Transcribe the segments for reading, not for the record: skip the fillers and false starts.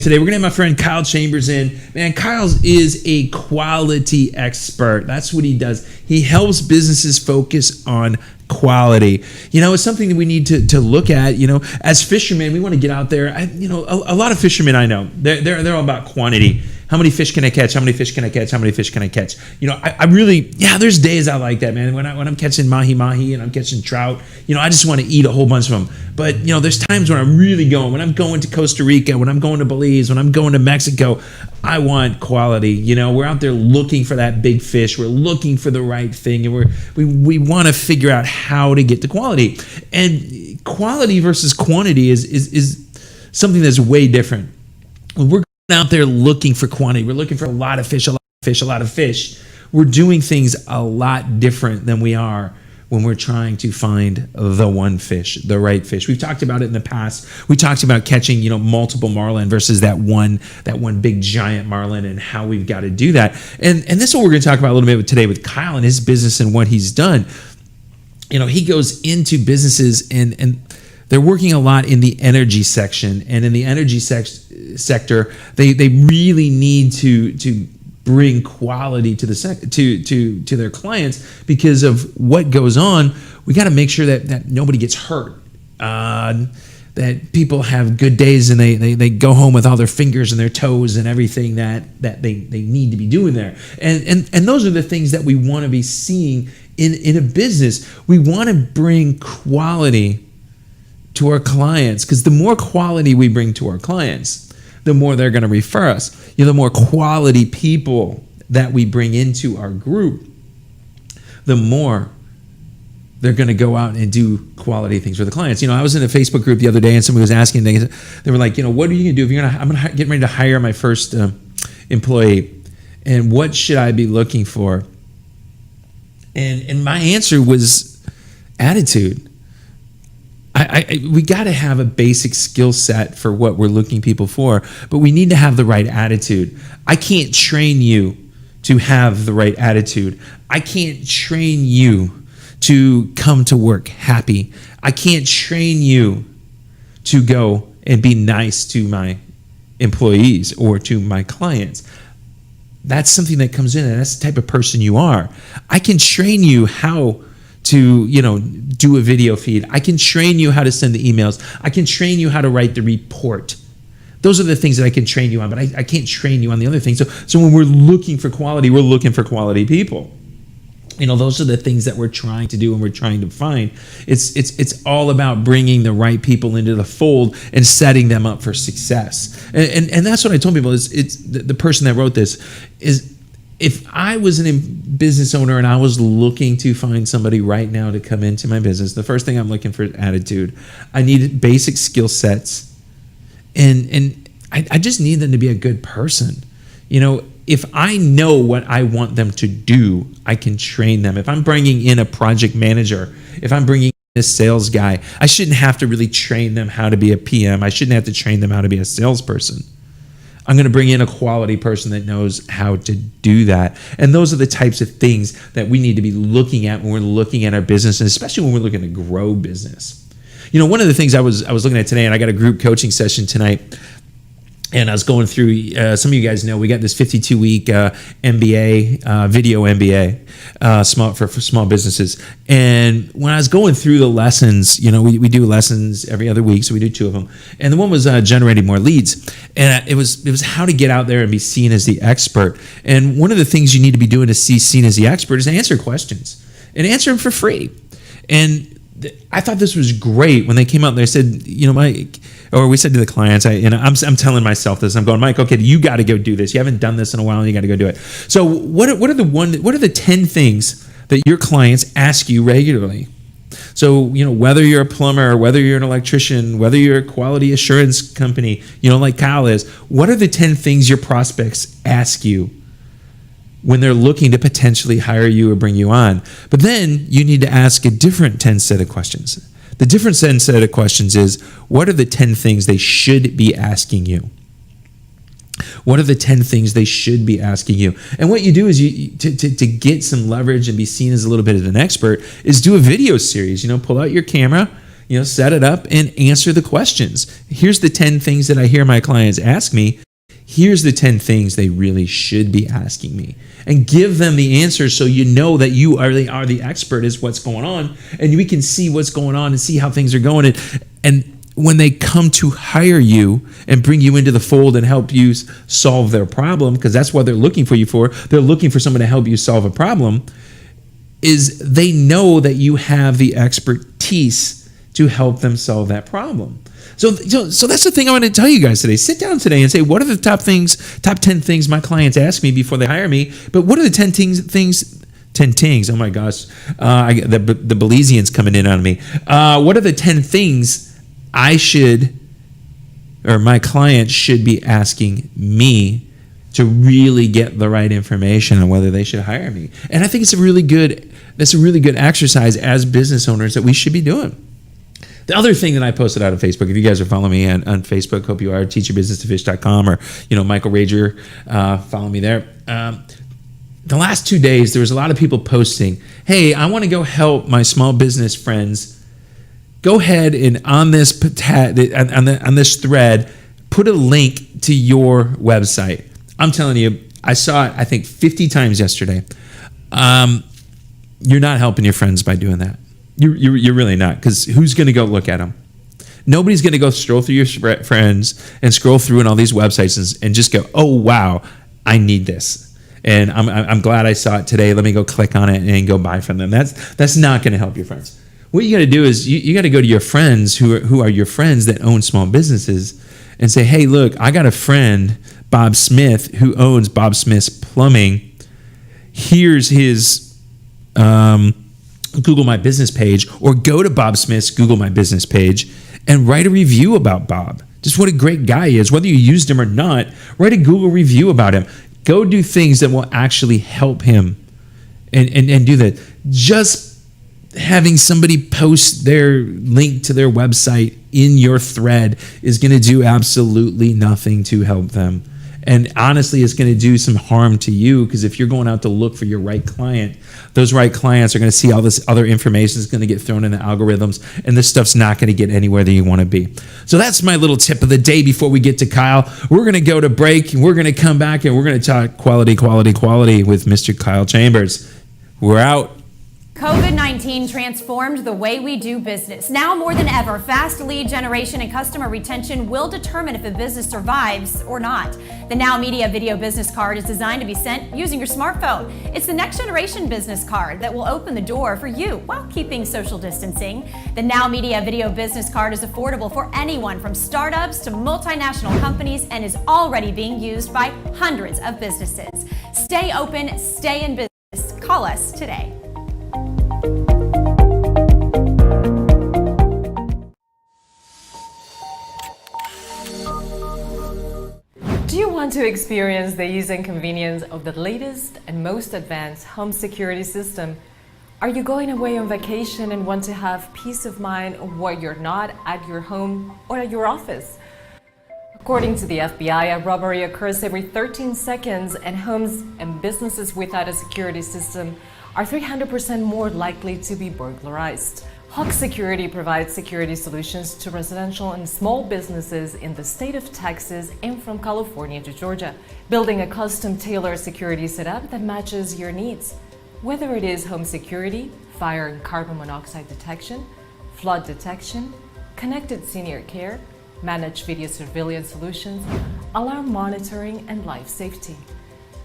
Today, we're going to have my friend Kyle Chambers in. Man, Kyle is a quality expert. That's what he does. He helps businesses focus on quality. It's something that we need to look at. As fishermen, we want to get out there. A lot of fishermen I know, they're all about quantity. How many fish can I catch? How many fish can I catch? How many fish can I catch? I really, there's days I like that, man. When I'm catching mahi and I'm catching trout, I just want to eat a whole bunch of them. But, there's times when I'm really going, when I'm going to Costa Rica, when I'm going to Belize, when I'm going to Mexico, I want quality. We're out there looking for that big fish. We're looking for the right thing. And we want to figure out how to get to quality. And quality versus quantity is something that's way different. When we're out there looking for quantity, we're looking for a lot of fish, a lot of fish. We're doing things a lot different than we are when we're trying to find the one fish, the right fish. We've talked about it in the past. We talked about catching, multiple marlin versus that one big giant marlin and how we've got to do that. And this is what we're going to talk about a little bit today with Kyle and his business and what he's done. He goes into businesses and they're working a lot in the energy section, and in the energy sector, they really need to bring quality to to their clients because of what goes on. We got to make sure that nobody gets hurt, that people have good days and they go home with all their fingers and their toes and everything that they need to be doing there. And those are the things that we want to be seeing in a business. We want to bring quality to our clients, because the more quality we bring to our clients, the more they're going to refer us. The more quality people that we bring into our group, the more they're going to go out and do quality things for the clients. I was in a Facebook group the other day and somebody was asking, they were like, what are you going to do if I'm going to get ready to hire my first employee, and what should I be looking for? And my answer was attitude. We got to have a basic skill set for what we're looking people for, but we need to have the right attitude. I can't train you to have the right attitude. I can't train you to come to work happy. I can't train you to go and be nice to my employees or to my clients. That's something that comes in, and that's the type of person you are. I can train you how to do a video feed. I can train you how to send the emails. I can train you how to write the report. Those are the things that I can train you on, but I can't train you on the other things. So when we're looking for quality, we're looking for quality people. Those are the things that we're trying to do and we're trying to find. It's all about bringing the right people into the fold and setting them up for success. And that's what I told people. It's the person that wrote this is, if I was a business owner and I was looking to find somebody right now to come into my business, the first thing I'm looking for is attitude. I need basic skill sets, and I just need them to be a good person. If I know what I want them to do, I can train them. If I'm bringing in a project manager, if I'm bringing in a sales guy, I shouldn't have to really train them how to be a PM. I shouldn't have to train them how to be a salesperson. I'm going to bring in a quality person that knows how to do that. And those are the types of things that we need to be looking at when we're looking at our business, and especially when we're looking to grow business. One of the things I was looking at today, and I got a group coaching session tonight, and I was going through, some of you guys know, we got this 52-week MBA, video MBA, for small businesses. And when I was going through the lessons, we do lessons every other week, so we do 2 of them. And the one was generating more leads. And it was how to get out there and be seen as the expert. And one of the things you need to be doing to be seen as the expert is answer questions, and answer them for free. And I thought this was great when they came out and they said, Mike, or we said to the clients, I'm telling myself this. I'm going, Mike, okay, you got to go do this. You haven't done this in a while, and you got to go do it. So what are the 10 things that your clients ask you regularly? So, whether you're a plumber, whether you're an electrician, whether you're a quality assurance company, like Kyle is, what are the 10 things your prospects ask you when they're looking to potentially hire you or bring you on? But then you need to ask a different 10 set of questions. The different set of questions is, what are the 10 things they should be asking you? What are the 10 things they should be asking you? And what you do is to get some leverage and be seen as a little bit of an expert is do a video series. Pull out your camera, set it up and answer the questions. Here's the 10 things that I hear my clients ask me. Here's the 10 things they really should be asking me, and give them the answers so you know that you are the expert is what's going on, and we can see what's going on and see how things are going. And when they come to hire you and bring you into the fold and help you solve their problem, because that's what they're looking for you for, they're looking for someone to help you solve a problem, is they know that you have the expertise to help them solve that problem. So that's the thing I want to tell you guys today. Sit down today and say, what are the top 10 things my clients ask me before they hire me? But what are the 10 things? Oh my gosh, the Belizeans coming in on me. What are the 10 things my client should be asking me to really get the right information on whether they should hire me? And I think it's a really good exercise as business owners that we should be doing. The other thing that I posted out on Facebook, if you guys are following me on Facebook, hope you are, teachyourbusinesstofish.com, or Michael Rager, follow me there. The last 2 days, there was a lot of people posting, hey, I want to go help my small business friends. Go ahead and on this thread, put a link to your website. I'm telling you, I saw it, I think, 50 times yesterday. You're not helping your friends by doing that. You're really not, because who's going to go look at them? Nobody's going to go stroll through your friends and scroll through on all these websites and just go, oh, wow, I need this. And I'm glad I saw it today. Let me go click on it and go buy from them. That's not going to help your friends. What you got to do is you got to go to your friends who are your friends that own small businesses and say, hey, look, I got a friend, Bob Smith, who owns Bob Smith's Plumbing. Here's his Google My Business page, or go to Bob Smith's Google My Business page and write a review about Bob. Just what a great guy he is. Whether you used him or not, write a Google review about him. Go do things that will actually help him and do that. Just having somebody post their link to their website in your thread is going to do absolutely nothing to help them. And honestly, it's going to do some harm to you, because if you're going out to look for your right client, those right clients are going to see all this other information is going to get thrown in the algorithms, and this stuff's not going to get anywhere that you want to be. So that's my little tip of the day before we get to Kyle. We're going to go to break, and we're going to come back, and we're going to talk quality with Mr. Kyle Chambers. We're out. COVID-19 transformed the way we do business. Now more than ever, fast lead generation and customer retention will determine if a business survives or not. The Now Media Video Business Card is designed to be sent using your smartphone. It's the next generation business card that will open the door for you while keeping social distancing. The Now Media Video Business Card is affordable for anyone from startups to multinational companies and is already being used by hundreds of businesses. Stay open, stay in business. Call us today. Do you want to experience the ease and convenience of the latest and most advanced home security system? Are you going away on vacation and want to have peace of mind while you're not at your home or at your office? According to the FBI, a robbery occurs every 13 seconds, and homes and businesses without a security system are 300% more likely to be burglarized. Hawk Security provides security solutions to residential and small businesses in the state of Texas and from California to Georgia, building a custom-tailored security setup that matches your needs. Whether it is home security, fire and carbon monoxide detection, flood detection, connected senior care, managed video surveillance solutions, alarm monitoring, and life safety.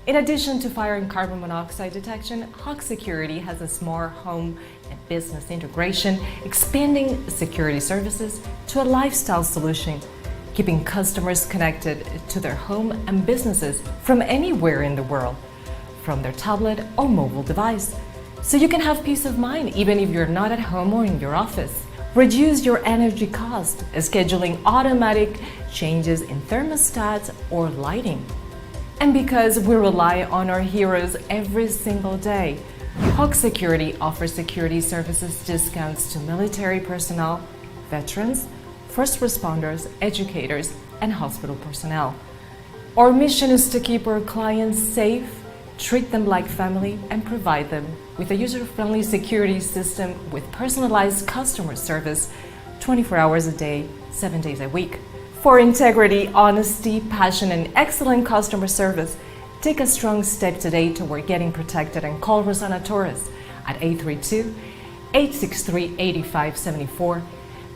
In addition to fire and carbon monoxide detection, Hawk Security has a smart home and business integration, expanding security services to a lifestyle solution, keeping customers connected to their home and businesses from anywhere in the world, from their tablet or mobile device, so you can have peace of mind even if you're not at home or in your office. Reduce your energy cost, scheduling automatic changes in thermostats or lighting. And because we rely on our heroes every single day, Hawk Security offers security services discounts to military personnel, veterans, first responders, educators, and hospital personnel. Our mission is to keep our clients safe, treat them like family, and provide them with a user-friendly security system with personalized customer service 24 hours a day, 7 days a week. For integrity, honesty, passion, and excellent customer service, take a strong step today toward getting protected and call Rosanna Torres at 832-863-8574,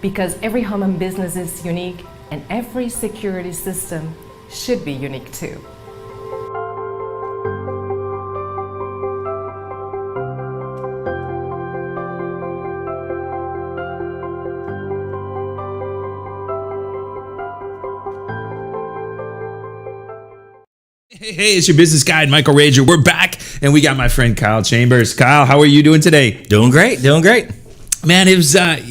because every home and business is unique and every security system should be unique too. Hey, it's your business guide, Michael Rager. We're back, and we got my friend Kyle Chambers. Kyle, how are you doing today? Doing great. Man, it was, it had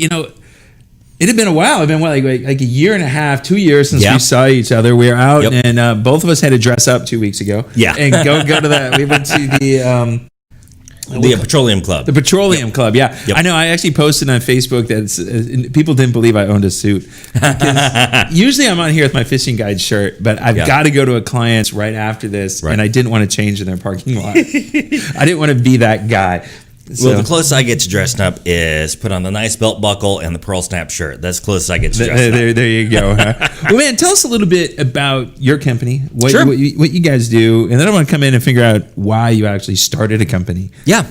been a while. It had been like a year and a half, 2 years since we saw each other. We were out, and both of us had to dress up 2 weeks ago. Yeah. And go to that. We went to the Petroleum Club. The Petroleum Club, yeah. Yep. I know. I actually posted on Facebook that people didn't believe I owned a suit. Usually I'm on here with my fishing guide shirt, but I've got to go to a client's right after this, and I didn't want to change in their parking lot. I didn't want to be that guy. Well, the closest I get to dressing up is put on the nice belt buckle and the pearl snap shirt. That's the closest I get to dressing up. There you go. Huh? Well, man, tell us a little bit about your company, what you guys do, and then I want to come in and figure out why you actually started a company. Yeah.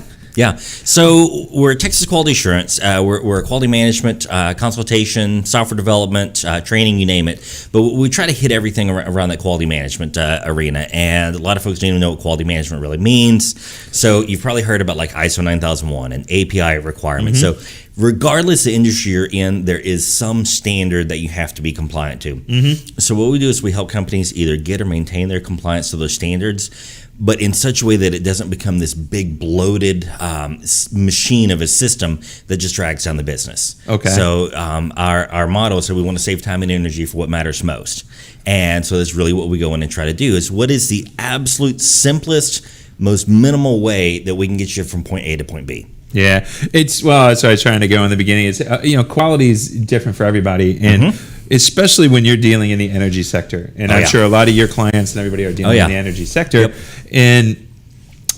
So we're Texas Quality Assurance. We're a quality management, consultation, software development, training, you name it. But we try to hit everything around that quality management arena. And a lot of folks don't even know what quality management really means. So you've probably heard about like ISO 9001 and API requirements. So regardless of the industry you're in, there is some standard that you have to be compliant to. So what we do is we help companies either get or maintain their compliance to those standards, but in such a way that it doesn't become this big bloated machine of a system that just drags down the business. Okay. So our motto is that we want to save time and energy for what matters most. And so that's really what we go in and try to do is what is the absolute simplest, most minimal way that we can get you from point A to point B. Yeah, that's what I was trying to go in the beginning. It's quality is different for everybody, and especially when you're dealing in the energy sector. And I'm sure a lot of your clients and everybody are dealing in the energy sector. Yep. And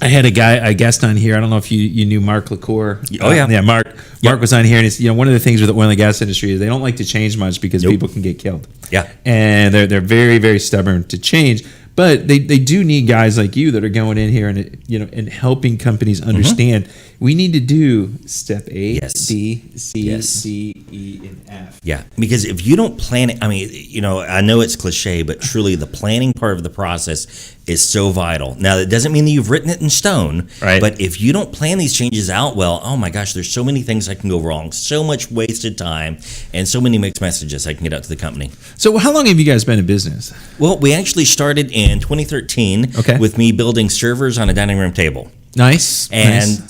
I had a guest on here. I don't know if you knew Mark LaCour. Mark was on here, and it's one of the things with the oil and gas industry is they don't like to change much because people can get killed. Yeah, and they're very, very stubborn to change. But they do need guys like you that are going in here and helping companies understand we need to do step A, B, C, D, E, and F. Yeah, because if you don't plan it, I mean, I know it's cliche, but truly the planning part of the process is so vital. Now, that doesn't mean that you've written it in stone, right? But if you don't plan these changes out well, oh my gosh, there's so many things that can go wrong, so much wasted time, and so many mixed messages I can get out to the company. So how long have you guys been in business? Well, we actually started in 2013 with me building servers on a dining room table. Nice.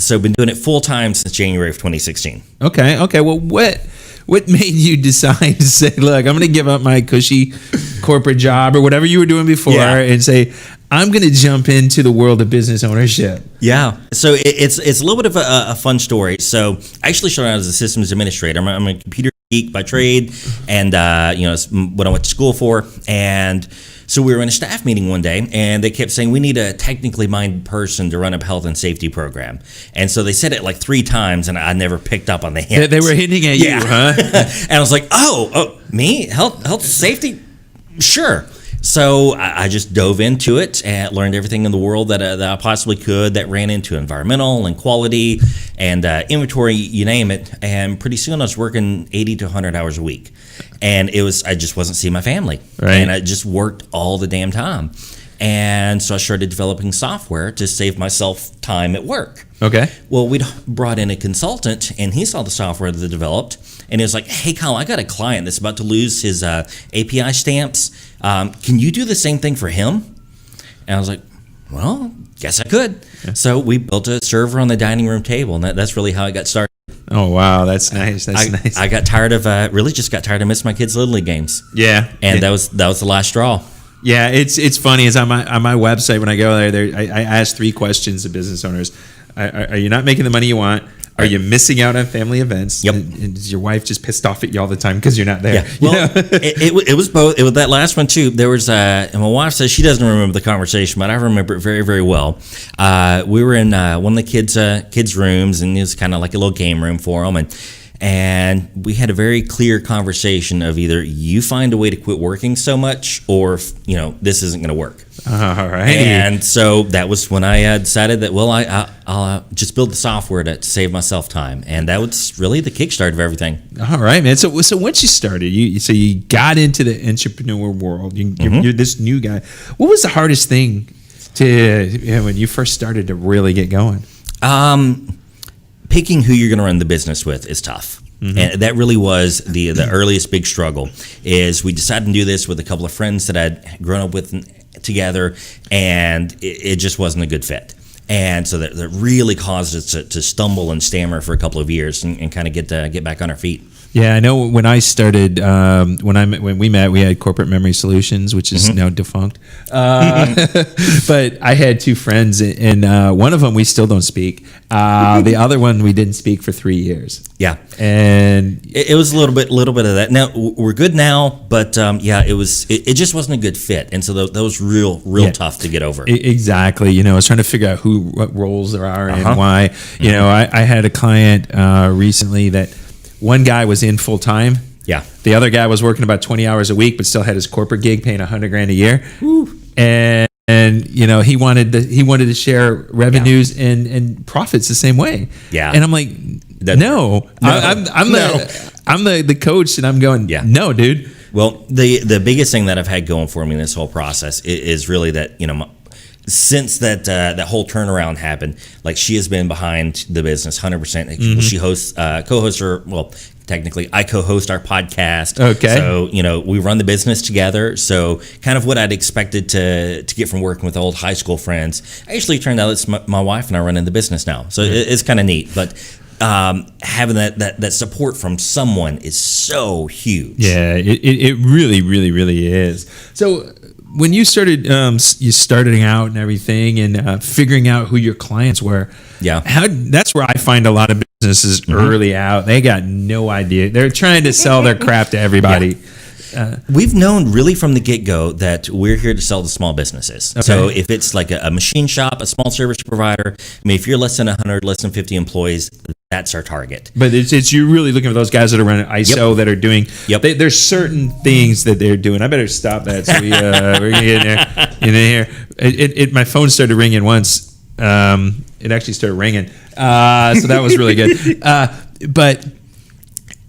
So been doing it full time since January of 2016. Okay. Well, what made you decide to say, look, I'm going to give up my cushy corporate job or whatever you were doing before and say, I'm going to jump into the world of business ownership? Yeah. So it's a little bit of a fun story. So I actually started out as a systems administrator. I'm a computer geek by trade, and it's what I went to school for. And so we were in a staff meeting one day, and they kept saying, we need a technically minded person to run a health and safety program. And so they said it like 3 times, and I never picked up on the hint. They were hinting at you, huh? And I was like, oh, me? Health safety? Sure. So I just dove into it and learned everything in the world that I possibly could that ran into environmental and quality and inventory, you name it. And pretty soon I was working 80 to 100 hours a week. And I just wasn't seeing my family. Right. And I just worked all the damn time. And so I started developing software to save myself time at work. Okay. Well, we'd brought in a consultant, and he saw the software that I developed, and he was like, hey, Kyle, I got a client that's about to lose his API stamps. Can you do the same thing for him? And I was like, well, guess I could. Yeah. So we built a server on the dining room table, and that's really how I got started. Oh, wow. That's nice. Nice. I got tired of, really just got tired of missing my kids' Little League games. Yeah. And that was the last straw. Yeah, it's funny. It's on my website when I go there. I ask 3 questions to business owners. Are you not making the money you want? Are you missing out on family events? Yep. And is your wife just pissed off at you all the time because you're not there? Yeah. Well, it was both. It was that last one too. There was, and my wife says she doesn't remember the conversation, but I remember it very, very well. We were in one of the kids' rooms, and it was kind of like a little game room for them, And we had a very clear conversation of either you find a way to quit working so much, or this isn't going to work. All right. And so that was when I decided that, well, I'll just build the software to save myself time. And that was really the kickstart of everything. All right, man. So once you started, you got into the entrepreneur world. You're this new guy. What was the hardest thing when you first started to really get going? Picking who you're going to run the business with is tough. And that really was the earliest big struggle. Is we decided to do this with a couple of friends that I'd grown up with together, and it just wasn't a good fit. And so that really caused us to stumble and stammer for a couple of years and kind of get back on our feet. Yeah, I know when I started, when we met, we had Corporate Memory Solutions, which is now defunct. But I had two friends, and one of them we still don't speak. The other one we didn't speak for 3 years. Yeah, and it was a little bit of that. Now we're good now, but it just wasn't a good fit, and so that was real tough to get over. Exactly. I was trying to figure out what roles there are and why. I had a client recently that. One guy was in full time. Yeah. The other guy was working about 20 hours a week, but still had his corporate gig, paying $100,000 a year. Woo. And he wanted to share revenues and profits the same way. Yeah. And I'm like, no. I'm the coach, and I'm going, no, dude. Well, the biggest thing that I've had going for me in this whole process is really that since that whole turnaround happened, like, she has been behind the business 100%. She hosts, co-hosts her. Well, technically, I co-host our podcast. Okay. So we run the business together. So kind of what I'd expected to get from working with old high school friends, actually turned out it's my wife and I running the business now. So it's kind of neat, but. Having that support from someone is so huge. Yeah, it really, really, really is. So when you started, out and everything, and figuring out who your clients were. Yeah, that's where I find a lot of businesses early out. They got no idea. They're trying to sell their crap to everybody. We've known really from the get-go that we're here to sell to small businesses. Okay. So if it's like a machine shop, a small service provider, if you're less than 100, less than 50 employees, that's our target. But it's you're really looking for those guys that are running ISO, that are doing. There's certain things that they're doing. I better stop that. So we're gonna get in here. My phone started ringing once. It actually started ringing. So that was really good. But.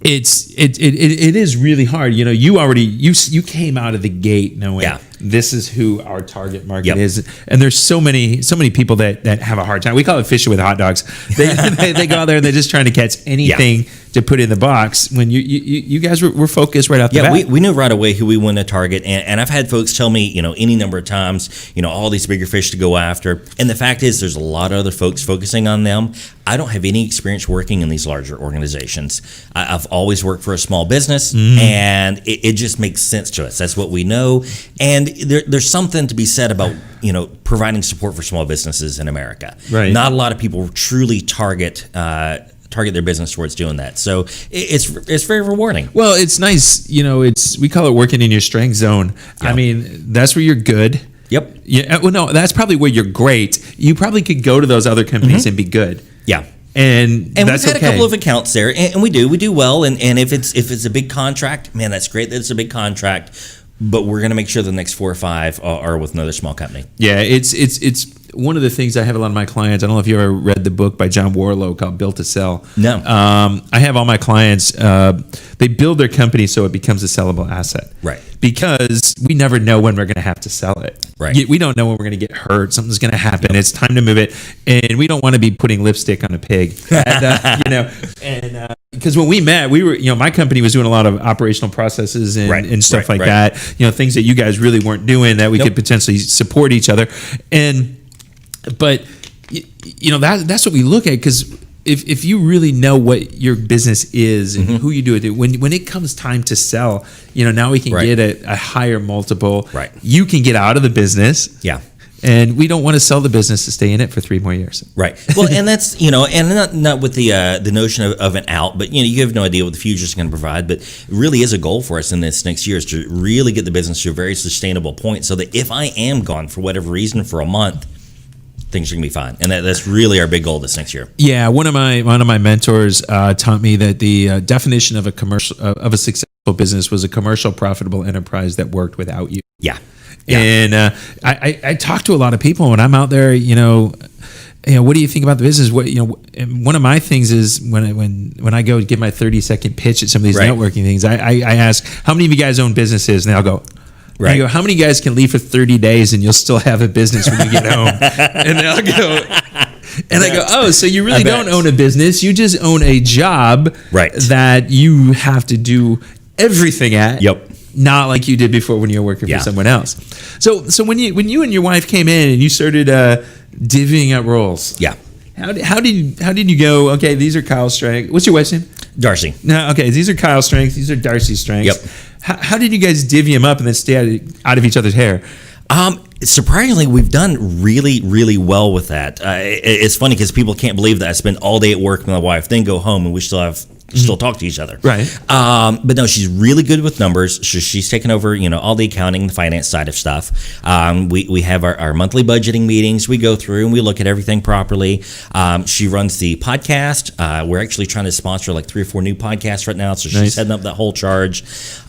It is really hard. You came out of the gate knowing this is who our target market is, and there's so many people that have a hard time. We call it fishing with hot dogs. They go out there and they're just trying to catch anything to put in the box. When you guys were focused right off the bat. We knew right away who we wanted to target, and I've had folks tell me any number of times all these bigger fish to go after, and the fact is there's a lot of other folks focusing on them. I don't have any experience working in these larger organizations. I've always worked for a small business, and it just makes sense to us. That's what we know, and there's something to be said about providing support for small businesses in America. Right. Not a lot of people truly target their business towards doing that, so it's very rewarding. Well, it's nice. We call it working in your strength zone. Yep. I mean, that's where you're good. Yep. Yeah. Well, no, that's probably where you're great. You probably could go to those other companies and be good. Yeah. And that's we've had a couple of accounts there, and we do well. And if it's a big contract, man, that's great that it's a big contract. But we're going to make sure the next 4 or 5 are with another small company. Yeah, it's one of the things I have a lot of my clients. I don't know if you ever read the book by John Warlow called Built to Sell. No. I have all my clients, they build their company so it becomes a sellable asset. Right. Because we never know when we're going to have to sell it. Right. We don't know when we're going to get hurt. Something's going to happen. Yep. It's time to move it. And we don't want to be putting lipstick on a pig. Because when we met, we were, my company was doing a lot of operational processes and stuff like that. Things that you guys really weren't doing that we could potentially support each other. But that's what we look at, because if you really know what your business is and who you do it to, when it comes time to sell, now we can get a higher multiple. Right. You can get out of the business. Yeah. And we don't want to sell the business to stay in it for 3 more years. Right. Well, and that's, and not with the notion of an out, but, you have no idea what the future is going to provide. But it really is a goal for us in this next year is to really get the business to a very sustainable point so that if I am gone for whatever reason for a month, things are gonna be fine. And that's really our big goal this next year. Yeah, one of my mentors taught me that the definition of a successful business was a commercial profitable enterprise that worked without you. Yeah. And I talk to a lot of people when I'm out there. What do you think about the business? And one of my things is when I go give my 30-second pitch at some of these networking things, I ask, how many of you guys own businesses? And they'll go. Right. I go, how many guys can leave for 30 days and you'll still have a business when you get home? And they'll go, and I go, oh, so you really don't own a business. You just own a job that you have to do everything at. Yep. Not like you did before when you were working for someone else. So when you and your wife came in and you started divvying up roles. Yeah. How did you go? Okay, these are Kyle's strengths. What's your wife's name? Darcy. No, okay, these are Kyle's strengths. These are Darcy's strengths. Yep. How did you guys divvy them up and then stay out of each other's hair? Surprisingly, we've done really, really well with that. It's funny because people can't believe that I spend all day at work with my wife, then go home and we still talk to each other. Right. But no, she's really good with numbers. She's taken over, all the accounting, the finance side of stuff. We have our monthly budgeting meetings. We go through and we look at everything properly. She runs the podcast. We're actually trying to sponsor like 3 or 4 new podcasts right now. So she's heading up that whole charge.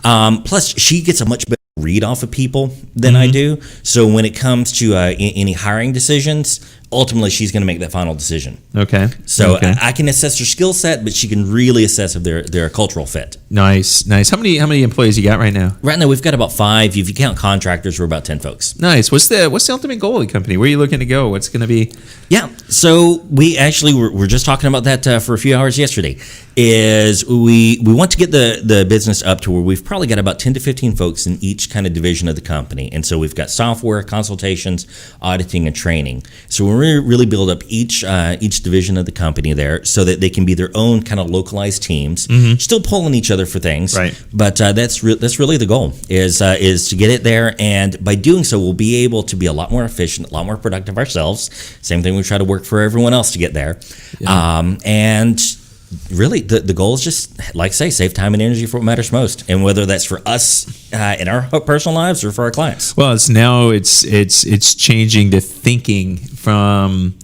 Plus, she gets a much better read off of people than I do. So when it comes to any hiring decisions, ultimately she's going to make that final decision. Okay. So I can assess their skill set, but she can really assess if they're a cultural fit. Nice. How many employees you got right now? Right now we've got about 5. If you count contractors, we're about 10 folks. Nice. What's the ultimate goal of the company? Where are you looking to go? What's going to be? Yeah. So we actually were just talking about that for a few hours yesterday. Is we want to get the business up to where we've probably got about 10 to 15 folks in each kind of division of the company. And so we've got software, consultations, auditing, and training. So we're really build up each division of the company there so that they can be their own kind of localized teams, still pulling each other for things. Right. But that's really the goal is to get it there. And by doing so, we'll be able to be a lot more efficient, a lot more productive ourselves. Same thing we try to work for everyone else to get there. Yeah. And really, the goal is just, like I say, save time and energy for what matters most, and whether that's for us in our personal lives or for our clients. Well, it's changing the thinking from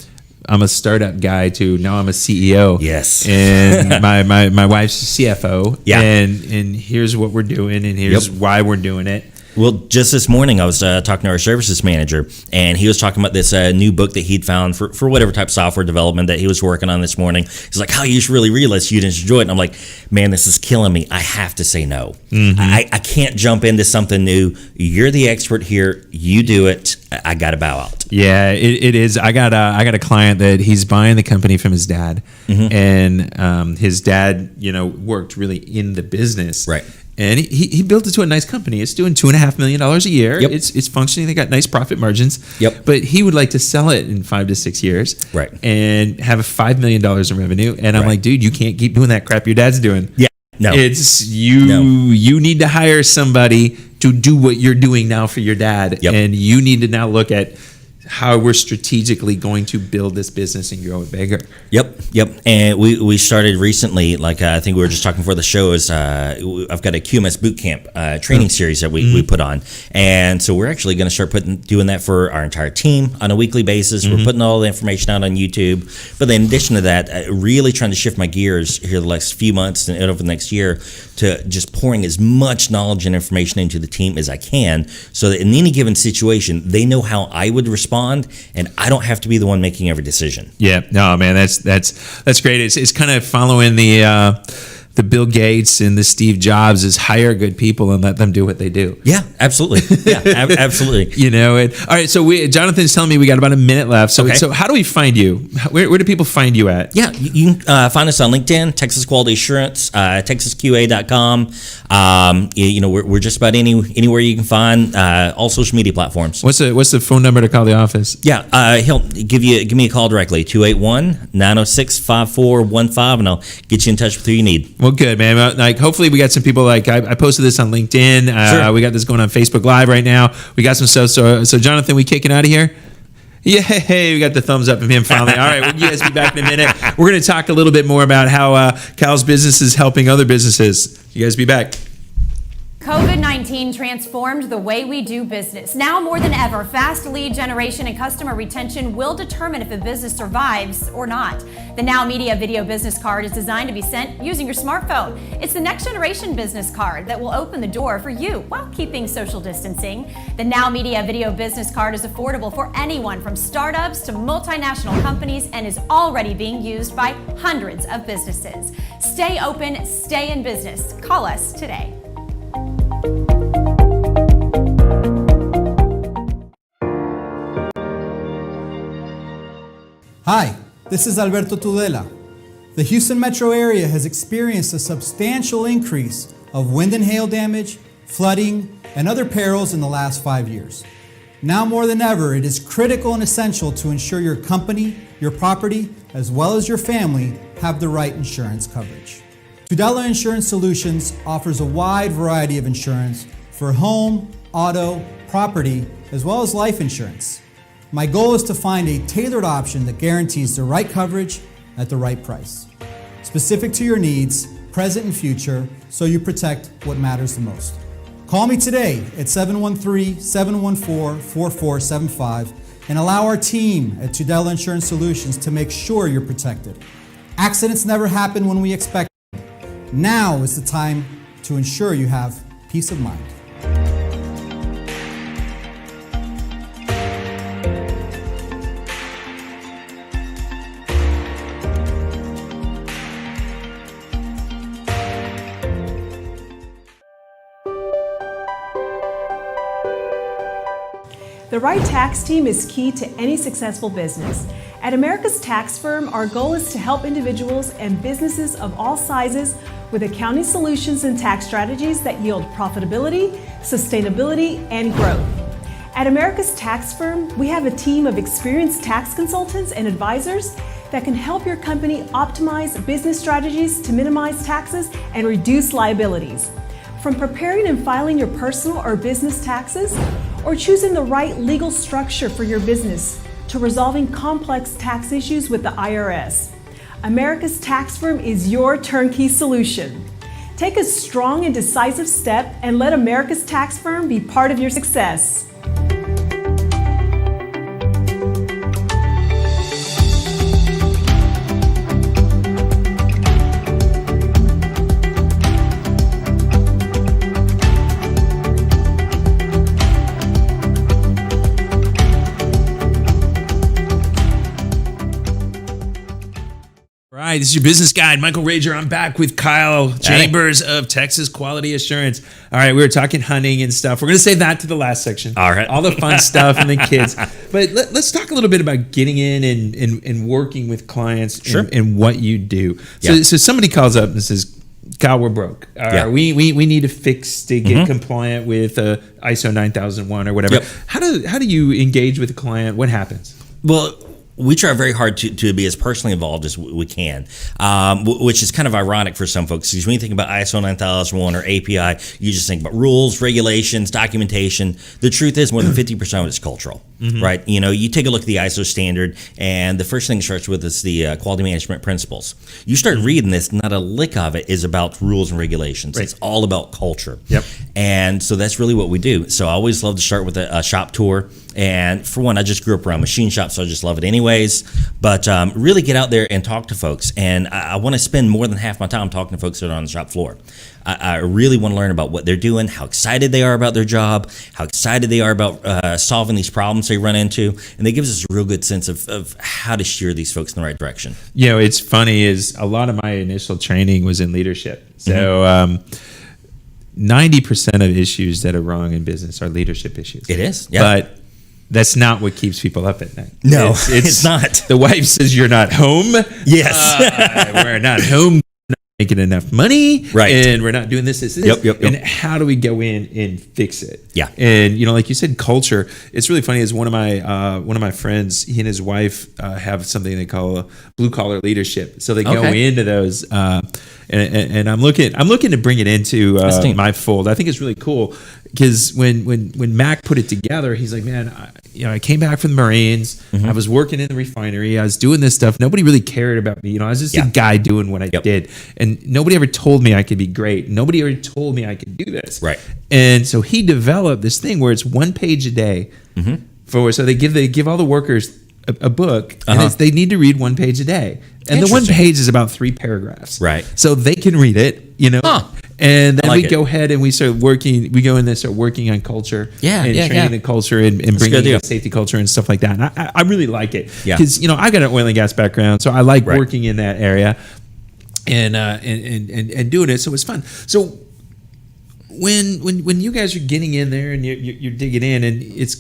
I'm a startup guy to now I'm a CEO. Yes, and my wife's a CFO. Yeah, and here's what we're doing, and here's why we're doing it. Well, just this morning I was talking to our services manager, and he was talking about this new book that he'd found for whatever type of software development that he was working on this morning. He's like, "Oh, you should really read this. You'd enjoy it." And I'm like, "Man, this is killing me. I have to say no. I can't jump into something new. You're the expert here. You do it. I got to bow out." Yeah, it is. I got a client that he's buying the company from his dad, and his dad, worked really in the business, right. And he built it to a nice company. It's doing $2.5 million a year. Yep. It's functioning. They got nice profit margins. Yep. But he would like to sell it in 5 to 6 years. Right. And have $5 million in revenue. And I'm like, dude, you can't keep doing that crap your dad's doing. Yeah. No. It's you. No. You need to hire somebody to do what you're doing now for your dad. Yep. And you need to now look at how we're strategically going to build this business and grow it bigger. Yep. And we started recently, like I think we were just talking before the show, is I've got a QMS bootcamp training series that we put on. And so we're actually going to start doing that for our entire team on a weekly basis. We're putting all the information out on YouTube. But then in addition to that, really trying to shift my gears here the last few months and over the next year to just pouring as much knowledge and information into the team as I can so that in any given situation, they know how I would respond and I don't have to be the one making every decision. Yeah, no, man, that's great. It's kind of following the Bill Gates and the Steve Jobs is hire good people and let them do what they do. Yeah, absolutely. Yeah, absolutely. All right. So Jonathan's telling me we got about a minute left. So how do we find you? Where do people find you at? Yeah, you can find us on LinkedIn, Texas Quality Assurance, TexasQA.com. We're just about anywhere you can find all social media platforms. What's the phone number to call the office? Yeah, he'll give me a call directly, 281-906-5415, and I'll get you in touch with who you need. Well, good, man. Like, hopefully we got some people, like, I posted this on LinkedIn. Sure. We got this going on Facebook Live right now. We got some stuff. So Jonathan, we kicking out of here? Yeah, hey, we got the thumbs up from him finally. All right, well, you guys be back in a minute. We're going to talk a little bit more about how Cal's business is helping other businesses. You guys be back. COVID-19 transformed the way we do business. Now more than ever, fast lead generation and customer retention will determine if a business survives or not. The Now Media Video Business Card is designed to be sent using your smartphone. It's the next generation business card that will open the door for you while keeping social distancing. The Now Media Video Business Card is affordable for anyone from startups to multinational companies and is already being used by hundreds of businesses. Stay open, stay in business. Call us today. Hi, this is Alberto Tudela. The Houston metro area has experienced a substantial increase of wind and hail damage, flooding, and other perils in the last 5 years. Now more than ever, it is critical and essential to ensure your company, your property, as well as your family have the right insurance coverage. Tudela Insurance Solutions offers a wide variety of insurance for home, auto, property, as well as life insurance. My goal is to find a tailored option that guarantees the right coverage at the right price, specific to your needs, present and future, so you protect what matters the most. Call me today at 713-714-4475 and allow our team at Tudela Insurance Solutions to make sure you're protected. Accidents never happen when we expect them. Now is the time to ensure you have peace of mind. The right tax team is key to any successful business. At America's Tax Firm, our goal is to help individuals and businesses of all sizes with accounting solutions and tax strategies that yield profitability, sustainability, and growth. At America's Tax Firm, we have a team of experienced tax consultants and advisors that can help your company optimize business strategies to minimize taxes and reduce liabilities. From preparing and filing your personal or business taxes, or choosing the right legal structure for your business, to resolving complex tax issues with the IRS. America's Tax Firm is your turnkey solution. Take a strong and decisive step and let America's Tax Firm be part of your success. All right, this is your business guide, Michael Rager. I'm back with Kyle Chambers of Texas Quality Assurance. All right, we were talking hunting and stuff. We're going to save that to the last section. All right. All the fun stuff and the kids. But let's talk a little bit about getting in and working with clients and what you do. So somebody calls up and says, Kyle, we're broke. We need to fix to get compliant with ISO 9001 or whatever. Yep. How do you engage with a client? What happens? Well, we try very hard to be as personally involved as we can, which is kind of ironic for some folks. Because when you think about ISO 9001 or API, you just think about rules, regulations, documentation. The truth is more than 50% of it is cultural, right? You know, you take a look at the ISO standard, and the first thing it starts with is the quality management principles. You start reading this, not a lick of it is about rules and regulations. Right. It's all about culture. Yep. And so that's really what we do. So I always love to start with a shop tour. And for one, I just grew up around machine shops, so I just love it anyways. But really get out there and talk to folks. And I want to spend more than half my time talking to folks that are on the shop floor. I really want to learn about what they're doing, how excited they are about their job, how excited they are about solving these problems they run into. And they give us a real good sense of how to steer these folks in the right direction. You know, it's funny is a lot of my initial training was in leadership. So 90% of issues that are wrong in business are leadership issues. It is, yeah. But that's not what keeps people up at night. No, it's not. The wife says you're not home. Yes. We're not home. We're not making enough money. Right. And we're not doing this. Yep. And how do we go in and fix it? Yeah. And, you know, like you said, culture. It's really funny is one of my friends, he and his wife have something they call a blue collar leadership. So they go into those and I'm looking to bring it into my fold. I think it's really cool. because when Mac put it together, he's like, man, I came back from the Marines. I was working in the refinery. I was doing this stuff. Nobody really cared about me. I was just a guy doing what I did, and nobody ever told me I could be great. Nobody ever told me I could do this. Right. And so he developed this thing where it's 1 page a day. So they give all the workers a book, and they need to read 1 page a day. And the 1 page is about 3 paragraphs. Right. So they can read it, And then we go ahead and we start working. We go in and start working on culture, training the culture and bringing in safety culture and stuff like that. And I really like it because I got an oil and gas background, so I like working in that area and doing it. So it's fun. So when you guys are getting in there and you're digging in, and it's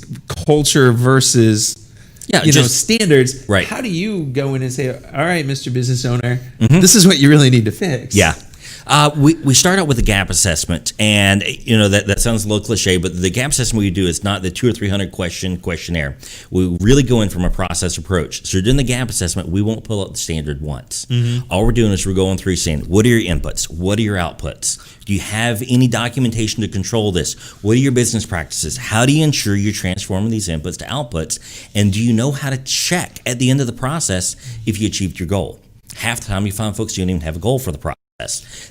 culture versus standards. Right. How do you go in and say, all right, Mr. Business Owner, this is what you really need to fix? Yeah. We start out with a gap assessment, and that sounds a little cliche, but the gap assessment we do is not the 200 or 300 question questionnaire. We really go in from a process approach. So during the gap assessment, we won't pull out the standard once. All we're doing is we're going through saying, what are your inputs? What are your outputs? Do you have any documentation to control this? What are your business practices? How do you ensure you're transforming these inputs to outputs? And do you know how to check at the end of the process if you achieved your goal? Half the time you find folks don't even have a goal for the process.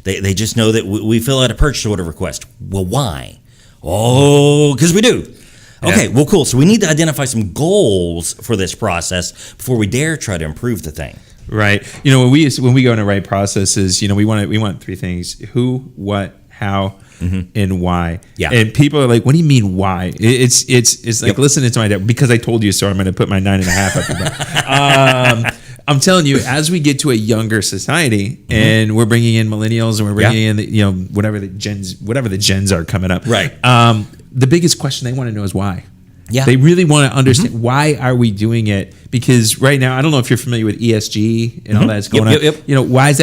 They just know that we fill out a purchase order request. Well, why? Oh, because we do. Okay, well, cool. So we need to identify some goals for this process before we dare try to improve the thing. Right. When we go into write processes, we want 3 things: who, what, how, and why. Yeah. And people are like, "What do you mean why?" It's like listening to my dad, because I told you so. I'm going to put my 9.5 up. I'm telling you, as we get to a younger society, and we're bringing in millennials, and we're bringing in whatever the gens are coming up. Right. The biggest question they want to know is why. Yeah. They really want to understand why are we doing it? Because right now, I don't know if you're familiar with ESG and all that's going on. Why is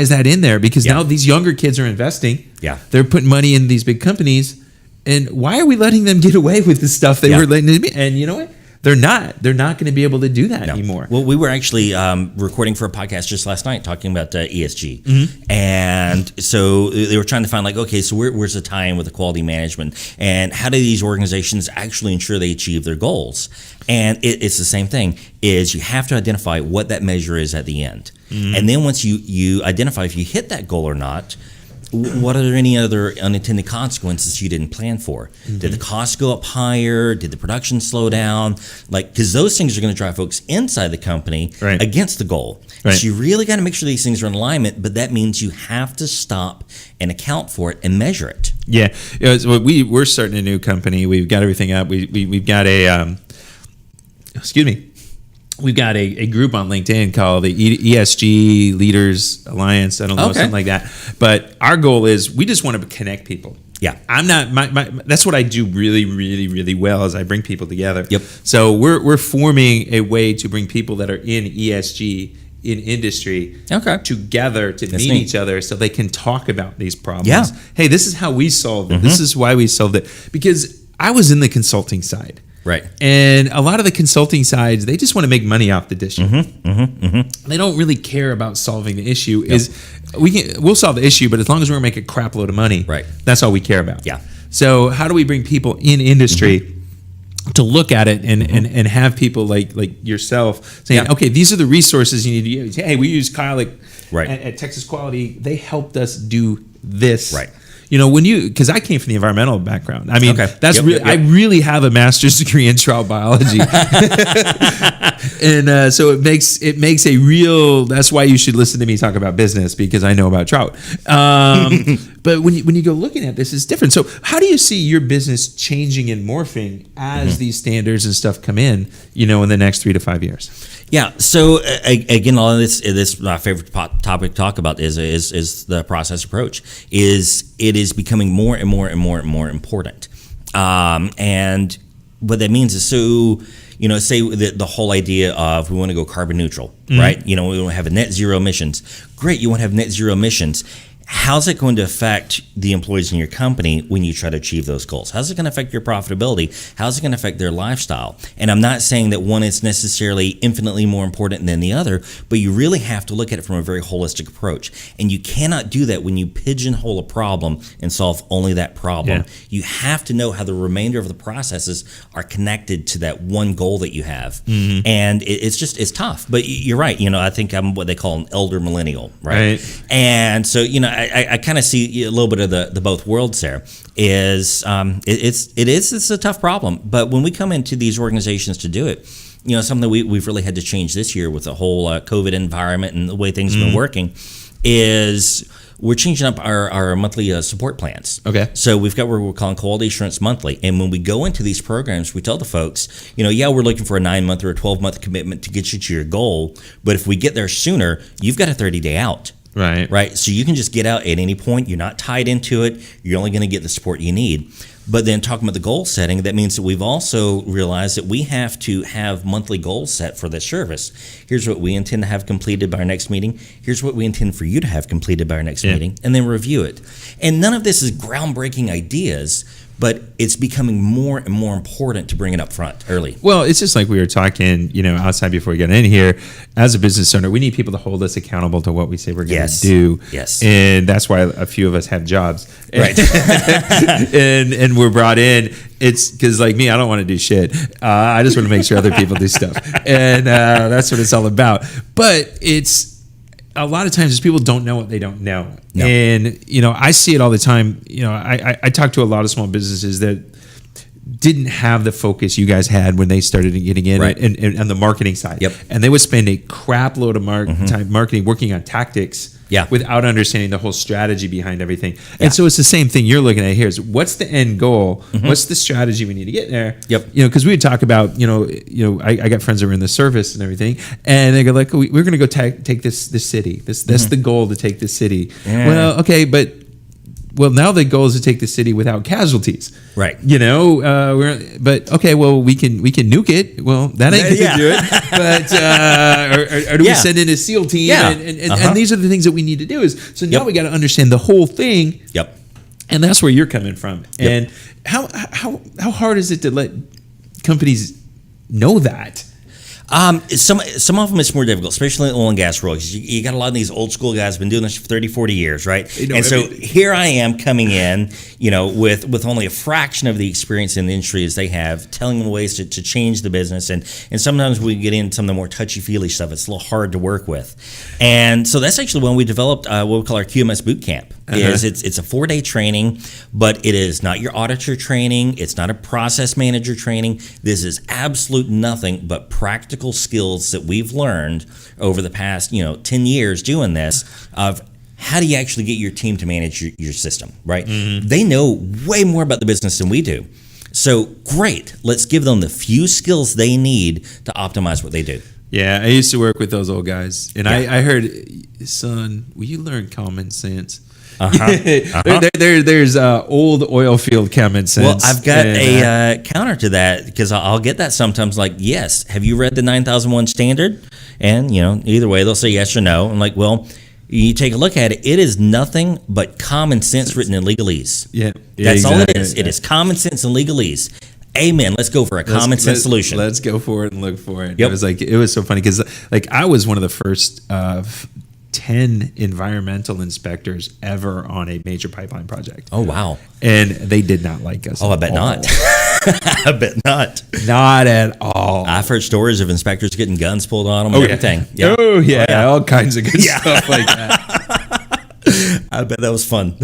that in there? Because now these younger kids are investing. Yeah. They're putting money in these big companies, and why are we letting them get away with the stuff they were letting them? And you know what? They're not going to be able to do that anymore. Well, we were actually recording for a podcast just last night talking about ESG. And so they were trying to find so where's the tie-in with the quality management, and how do these organizations actually ensure they achieve their goals? And it's the same thing, is you have to identify what that measure is at the end. And then once you identify if you hit that goal or not, what are there any other unintended consequences you didn't plan for? Did the cost go up higher? Did the production slow down? Because those things are going to drive folks inside the company against the goal. Right. So you really got to make sure these things are in alignment, but that means you have to stop and account for it and measure it. Yeah. We're starting a new company. We've got everything up. We've got we've got a group on LinkedIn called the ESG Leaders Alliance. I don't know, something like that. But our goal is we just want to connect people. Yeah, I'm not. That's what I do really, really, really well. Is I bring people together. Yep. So we're forming a way to bring people that are in ESG in industry together to meet each other, so they can talk about these problems. Yeah. Hey, this is how we solved it. This is why we solved it. Because I was in the consulting side. Right. And a lot of the consulting sides, they just want to make money off the issue. They don't really care about solving the issue. We'll solve the issue, but as long as we're going to make a crap load of money, that's all we care about. Yeah. So how do we bring people in industry to look at it and have people like yourself saying, okay, these are the resources you need to use. Hey, we use Kyle at Texas Quality. They helped us do this. Right. Because I came from the environmental background. I mean, that's I really have a master's degree in trout biology, and so it makes a real. That's why you should listen to me talk about business, because I know about trout. But when you go looking at this, it's different. So how do you see your business changing and morphing as these standards and stuff come in the next 3 to 5 years? Yeah. So again, all of this my favorite topic to talk about is the process approach. It is becoming more and more and more and more important. And what that means is, say the whole idea of we want to go carbon neutral, right? We want to have a net zero emissions. Great, you want to have net zero emissions. how's it going to affect the employees in your company when you try to achieve those goals? How's it going to affect your profitability? How's it going to affect their lifestyle? And I'm not saying that one is necessarily infinitely more important than the other, but you really have to look at it from a very holistic approach. And you cannot do that when you pigeonhole a problem and solve only that problem. Yeah. You have to know how the remainder of the processes are connected to that one goal that you have. And it's tough. But you're right. I think I'm what they call an elder millennial, right? And so, I kind of see a little bit of the both worlds there. It's a tough problem, but when we come into these organizations to do it, something we've really had to change this year with the whole COVID environment and the way things have been working is we're changing up our monthly support plans. Okay. So we've got what we're calling Quality Assurance Monthly. And when we go into these programs, we tell the folks, we're looking for a 9-month or a 12-month commitment to get you to your goal. But if we get there sooner, you've got a 30-day out. Right. So you can just get out at any point. You're not tied into it. You're only going to get the support you need. But then talking about the goal setting, that means that we've also realized that we have to have monthly goals set for this service. Here's what we intend to have completed by our next meeting. Here's what we intend for you to have completed by our next meeting, and then review it. And none of this is groundbreaking ideas, but it's becoming more and more important to bring it up front early. Well, it's just like we were talking, outside before we got in here. As a business owner, we need people to hold us accountable to what we say we're going to do. Yes. And that's why a few of us have jobs. Right. and we're brought in. It's because, like me, I don't want to do shit. I just want to make sure other people do stuff. And that's what it's all about. But it's a lot of times people don't know what they don't know. No. And, I see it all the time. I talk to a lot of small businesses that didn't have the focus you guys had when they started getting in and on the marketing side. Yep. And they would spend a crap load of time marketing, working on tactics without understanding the whole strategy behind everything. And so it's the same thing you're looking at here is what's the end goal? What's the strategy we need to get there? Yep. Because we would talk about, I got friends that were in the service and everything, and they go like, we're going to go take this city. That's the goal, to take this city. Yeah. Well, okay, but now the goal is to take the city without casualties. Right. But okay, well, we can nuke it. Well, that ain't gonna do it. But or do we send in a SEAL team? Yeah. And these are the things that we need to do. So now we got to understand the whole thing. Yep. And that's where you're coming from. Yep. And how hard is it to let companies know that? Some of them it's more difficult, especially in the oil and gas world. You got a lot of these old school guys who've been doing this for 30, 40 years, right? Here I am coming in, with only a fraction of the experience in the industry as they have, telling them ways to change the business. And sometimes we get into some of the more touchy-feely stuff. It's a little hard to work with. And so that's actually when we developed what we call our QMS boot camp. It's a 4-day training, but it is not your auditor training. It's not a process manager training. This is absolute nothing but practical skills that we've learned over the past 10 years doing this of how do you actually get your team to manage your system, right? They know way more about the business than we do. So great, let's give them the few skills they need to optimize what they do. Yeah, I used to work with those old guys, and I heard, son, will you learn common sense? There's old oil field common sense. Well, I've got a counter to that because I'll get that sometimes. Like, yes, have you read the 9001 standard? And either way, they'll say yes or no. I'm like, well, you take a look at it. It is nothing but common sense written in legalese. That's all it is. It is common sense and legalese. Amen. Let's go for a common sense solution. Let's go for it and look for it. Yep. It was so funny because I was one of the first 10 environmental inspectors ever on a major pipeline project. Oh, wow. And they did not like us. Oh, I bet not. I bet not. Not at all. I've heard stories of inspectors getting guns pulled on them and everything. Yeah. Oh, yeah. All kinds of good stuff like that. I bet that was fun.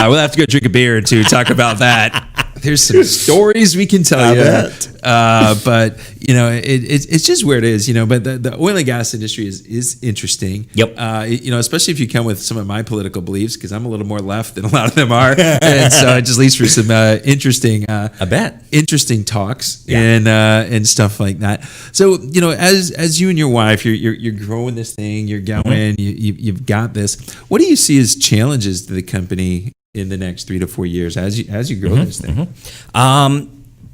We'll have to go drink a beer or two, talk about that. There's some stories we can tell you. But it's just where it is, but the oil and gas industry is interesting. Yep. Especially if you come with some of my political beliefs, because I'm a little more left than a lot of them are. And so it just leads for some interesting interesting talks and stuff like that. So, as you and your wife, you're growing this thing, you're going, you've got this. What do you see as challenges to the company in the next 3 to 4 years as you grow this thing?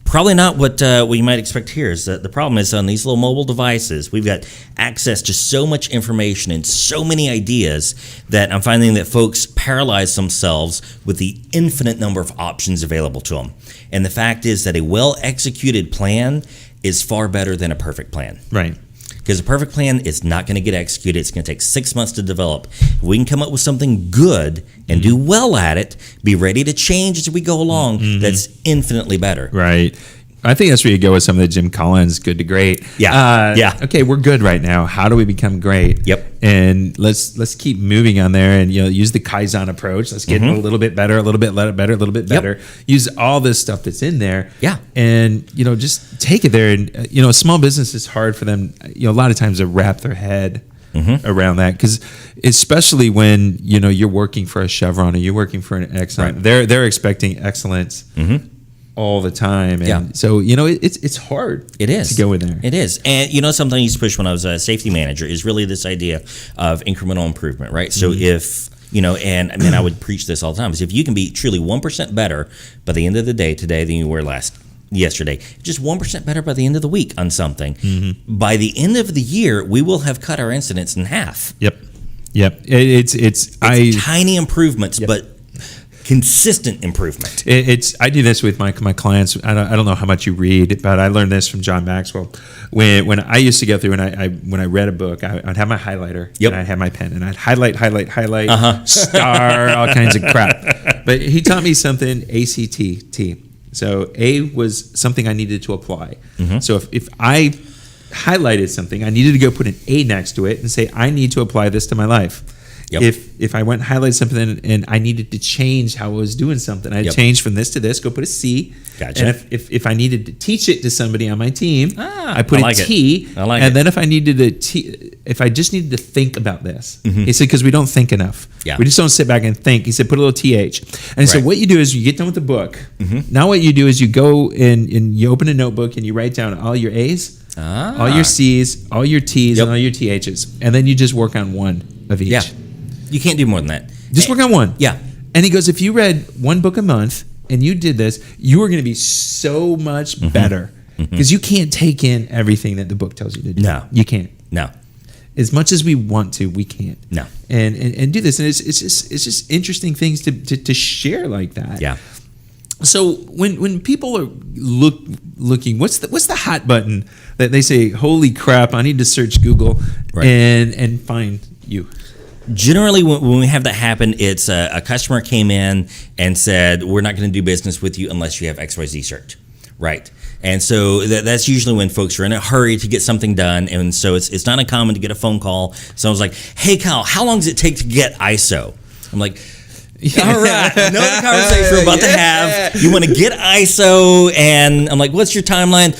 Probably not what you might expect here. Is that the problem is on these little mobile devices, we've got access to so much information and so many ideas that I'm finding that folks paralyze themselves with the infinite number of options available to them. And the fact is that a well-executed plan is far better than a perfect plan. Right. Because a perfect plan is not going to get executed. It's going to take 6 months to develop. If we can come up with something good and do well at it, be ready to change as we go along, that's infinitely better. Right. I think that's where you go with some of the Jim Collins good to great. Yeah. Okay, we're good right now. How do we become great? Yep. And let's keep moving on there, and use the Kaizen approach. Let's get a little bit better, a little bit better, a little bit better. Use all this stuff that's in there. Yeah. And just take it there. And a small business is hard for them. A lot of times to wrap their head around that, because especially when you're working for a Chevron or you're working for an Exxon, they're expecting excellence. All the time, and so it's hard. It is to go in there. It is, and something I used to push when I was a safety manager is really this idea of incremental improvement, right? So if and I mean I would preach this all the time, is if you can be truly 1% better by the end of the day today than you were yesterday, just 1% better by the end of the week on something, by the end of the year we will have cut our incidents in half. Yep. It's tiny improvements, but consistent improvement. I do this with my clients. I don't know how much you read, but I learned this from John Maxwell. When I used to go through and when I read a book, I'd have my highlighter and I'd have my pen and I'd highlight, star, all kinds of crap. But he taught me something, ACT. So A was something I needed to apply. So if I highlighted something, I needed to go put an A next to it and say, I need to apply this to my life. If I went and highlighted something and I needed to change how I was doing something, I'd change from this to this, go put a C. Gotcha. And if I needed to teach it to somebody on my team, I put a T. I like and it. then if I just needed to think about this, he said, because we don't think enough. We just don't sit back and think. He said, put a little TH. And he said, what you do is you get done with the book. Now what you do is you go and you open a notebook and you write down all your A's, all your C's, all your T's, and all your TH's. And then you just work on one of each. Yeah. You can't do more than that. Just work on one. Yeah. And he goes, if you read one book a month and you did this, you are going to be so much better, because you can't take in everything that the book tells you to do. No. You can't. No. As much as we want to, we can't. No. And do this. And it's just interesting things to share like that. Yeah. So when people are looking, what's the hot button that they say, holy crap, I need to search Google and find you? Generally, when we have that happen, it's a customer came in and said, we're not going to do business with you unless you have XYZ cert. Right. And so that's usually when folks are in a hurry to get something done. And so it's not uncommon to get a phone call. Someone's like, hey, Kyle, how long does it take to get ISO? I'm like, all right, I know the conversation we're about to have. You want to get ISO, and I'm like, what's your timeline?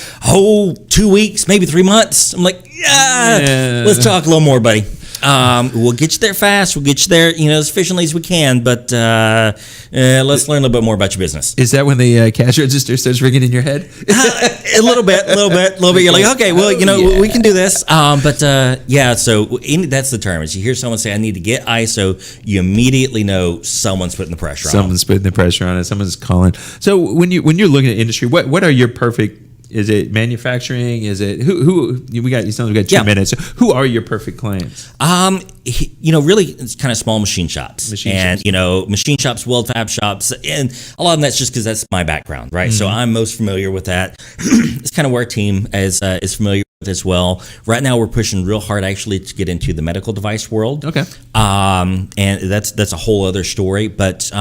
2 weeks, maybe 3 months. I'm like, let's talk a little more, buddy. We'll get you there fast. We'll get you there, as efficiently as we can. But let's learn a little bit more about your business. Is that when the cash register starts ringing in your head? A little bit. You're like, okay, well, we can do this. So that's the term. Is you hear someone say, I need to get ISO, you immediately know someone's putting the pressure on. Someone's putting the pressure on it. Someone's calling. So when you're looking at industry, what are your perfect? Is it manufacturing? Is it who we got? You got 2 minutes. So who are your perfect clients? Really, it's kind of small machine shops, machine shops, weld fab shops, and a lot of that's just because that's my background, right? So I'm most familiar with that. It's kind of where our team is familiar with as well. Right now, we're pushing real hard actually to get into the medical device world. Okay, and that's a whole other story, but